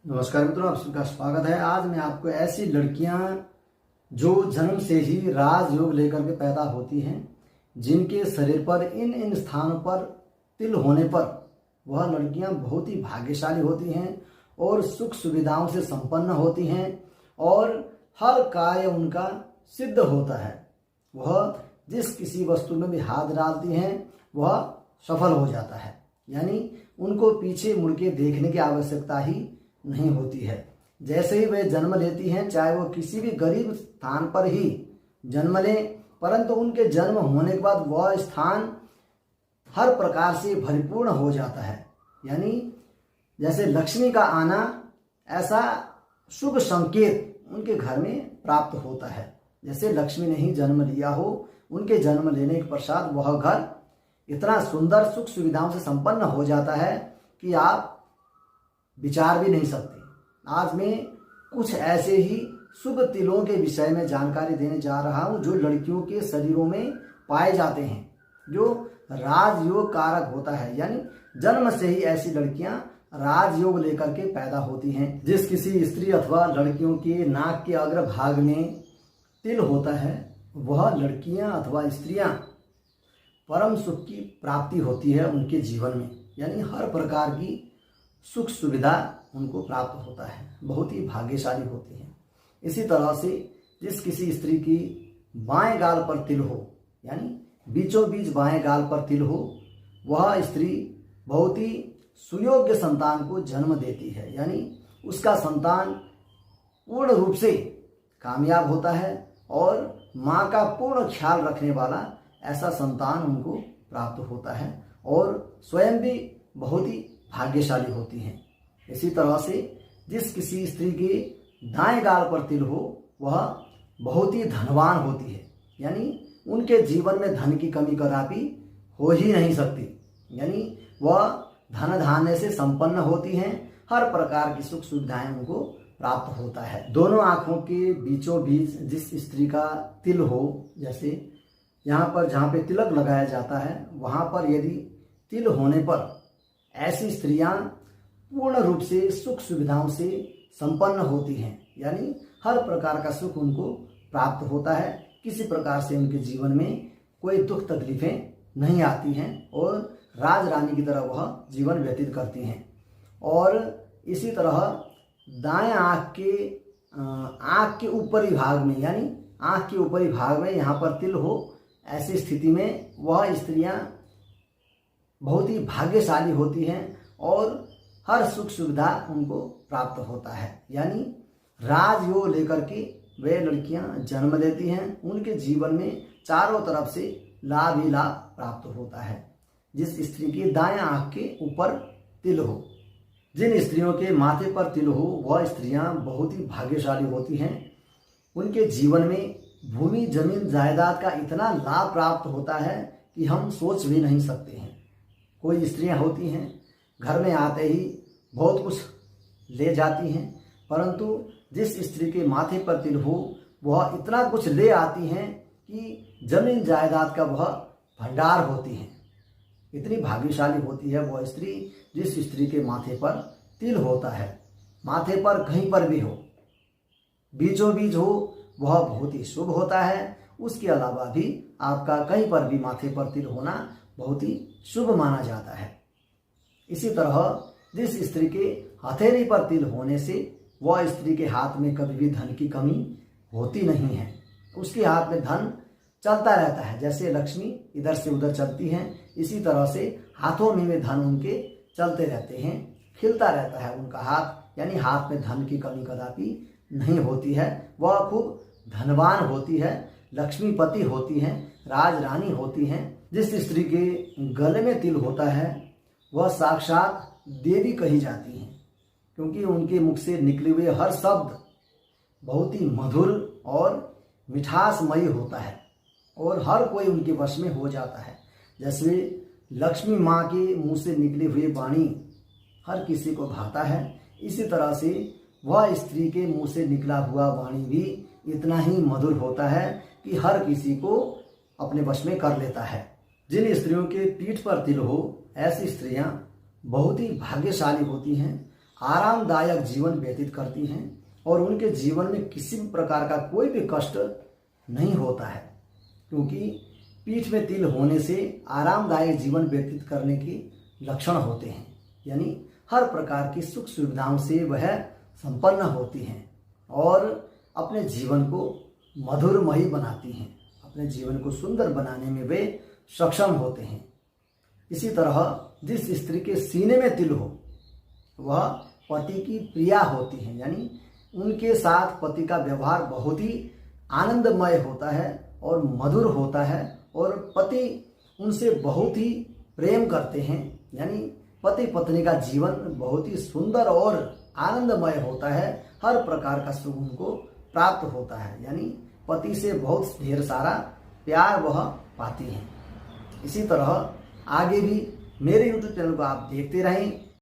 नमस्कार मित्रों, आप सबका स्वागत है। आज मैं आपको ऐसी लड़कियां जो जन्म से ही राजयोग लेकर के पैदा होती हैं, जिनके शरीर पर इन इन स्थानों पर तिल होने पर वह लड़कियां बहुत ही भाग्यशाली होती हैं और सुख सुविधाओं से संपन्न होती हैं और हर कार्य उनका सिद्ध होता है। वह जिस किसी वस्तु में भी हाथ डालती हैं वह सफल हो जाता है, यानी उनको पीछे मुड़ के देखने की आवश्यकता ही नहीं होती है। जैसे ही वे जन्म लेती हैं, चाहे वो किसी भी गरीब स्थान पर ही जन्म लें, परंतु उनके जन्म होने के बाद वह स्थान हर प्रकार से भरपूर्ण हो जाता है। यानी जैसे लक्ष्मी का आना, ऐसा शुभ संकेत उनके घर में प्राप्त होता है। जैसे लक्ष्मी ने ही जन्म लिया हो, उनके जन्म लेने के पश्चात वह घर इतना सुंदर सुख सुविधाओं से संपन्न हो जाता है कि आप विचार भी नहीं सकते। आज मैं कुछ ऐसे ही शुभ तिलों के विषय में जानकारी देने जा रहा हूं, जो लड़कियों के शरीरों में पाए जाते हैं, जो राजयोग कारक होता है। यानी जन्म से ही ऐसी लड़कियां राजयोग लेकर के पैदा होती हैं। जिस किसी स्त्री अथवा लड़कियों के नाक के अग्रभाग में तिल होता है, वह लड़कियां अथवा स्त्रियां परम सुख की प्राप्ति होती है उनके जीवन में। यानी हर प्रकार की सुख सुविधा उनको प्राप्त होता है, बहुत ही भाग्यशाली होती हैं। इसी तरह से जिस किसी स्त्री की बाएं गाल पर तिल हो, यानी बीचों बीच बाएं गाल पर तिल हो, वह स्त्री बहुत ही सुयोग्य संतान को जन्म देती है। यानी उसका संतान पूर्ण रूप से कामयाब होता है और माँ का पूर्ण ख्याल रखने वाला ऐसा संतान उनको प्राप्त होता है और स्वयं भी बहुत ही भाग्यशाली होती हैं। इसी तरह से जिस किसी स्त्री के दाएं गाल पर तिल हो, वह बहुत ही धनवान होती है। यानी उनके जीवन में धन की कमी कदापि हो ही नहीं सकती। यानी वह धन धान्य से संपन्न होती हैं, हर प्रकार की सुख सुविधाएं उनको प्राप्त होता है। दोनों आंखों के बीचों बीच जिस स्त्री का तिल हो, जैसे यहाँ पर जहाँ पे तिलक लगाया जाता है, वहाँ पर यदि तिल होने पर ऐसी स्त्रियां पूर्ण रूप से सुख सुविधाओं से संपन्न होती हैं। यानी हर प्रकार का सुख उनको प्राप्त होता है, किसी प्रकार से उनके जीवन में कोई दुख तकलीफें नहीं आती हैं और राज रानी की तरह वह जीवन व्यतीत करती हैं। और इसी तरह दाएं आँख के ऊपरी भाग में, यानी आँख के ऊपरी भाग में यहाँ पर तिल हो, ऐसी स्थिति में वह स्त्रियां बहुत ही भाग्यशाली होती हैं और हर सुख सुविधा उनको प्राप्त होता है। यानी राजयोग लेकर के वे लड़कियां जन्म लेती हैं, उनके जीवन में चारों तरफ से लाभ ही लाभ प्राप्त होता है। जिस स्त्री की दाएं आंख के ऊपर तिल हो, जिन स्त्रियों के माथे पर तिल हो, वह स्त्रियां बहुत ही भाग्यशाली होती हैं। उनके जीवन में भूमि जमीन जायदाद का इतना लाभ प्राप्त होता है कि हम सोच भी नहीं सकते हैं। कोई स्त्रियां होती हैं घर में आते ही बहुत कुछ ले जाती हैं, परंतु जिस स्त्री के माथे पर तिल हो, वह इतना कुछ ले आती हैं कि जमीन जायदाद का वह भंडार होती हैं। इतनी भाग्यशाली होती है वह स्त्री जिस स्त्री के माथे पर तिल होता है। माथे पर कहीं पर भी हो, बीचों बीच हो, वह बहुत ही शुभ होता है। उसके अलावा भी आपका कहीं पर भी माथे पर तिल होना बहुत ही शुभ माना जाता है। इसी तरह जिस स्त्री के हथेली पर तिल होने से वह स्त्री के हाथ में कभी भी धन की कमी होती नहीं है। उसके हाथ में धन चलता रहता है। जैसे लक्ष्मी इधर से उधर चलती हैं, इसी तरह से हाथों में धन उनके चलते रहते हैं, खिलता रहता है उनका हाथ। यानी हाथ में धन की कमी कदापि नहीं होती है। वह खूब धनवान होती है, लक्ष्मीपति होती हैं, राज रानी होती हैं। जिस स्त्री के गले में तिल होता है, वह साक्षात देवी कही जाती हैं, क्योंकि उनके मुख से निकले हुए हर शब्द बहुत ही मधुर और मिठासमयी होता है और हर कोई उनके वश में हो जाता है। जैसे लक्ष्मी माँ के मुंह से निकले हुए वाणी हर किसी को भाता है, इसी तरह से वह स्त्री के मुंह से निकला हुआ वाणी भी इतना ही मधुर होता है कि हर किसी को अपने वश में कर लेता है। जिन स्त्रियों के पीठ पर तिल हो, ऐसी स्त्रियां बहुत ही भाग्यशाली होती हैं। आरामदायक जीवन व्यतीत करती हैं और उनके जीवन में किसी भी प्रकार का कोई भी कष्ट नहीं होता है, क्योंकि पीठ में तिल होने से आरामदायक जीवन व्यतीत करने के लक्षण होते हैं। यानी हर प्रकार की सुख सुविधाओं से वह संपन्न होती हैं और अपने जीवन को मधुरमयी बनाती हैं, अपने जीवन को सुंदर बनाने में वे सक्षम होते हैं। इसी तरह जिस स्त्री के सीने में तिल हो वह पति की प्रिया होती है, यानी उनके साथ पति का व्यवहार बहुत ही आनंदमय होता है और मधुर होता है और पति उनसे बहुत ही प्रेम करते हैं। यानी पति पत्नी का जीवन बहुत ही सुंदर और आनंदमय होता है, हर प्रकार का सुख उनको प्राप्त होता है। यानी पति से बहुत ढेर सारा प्यार वह पाती हैं। इसी तरह आगे भी मेरे YouTube चैनल को आप देखते रहें।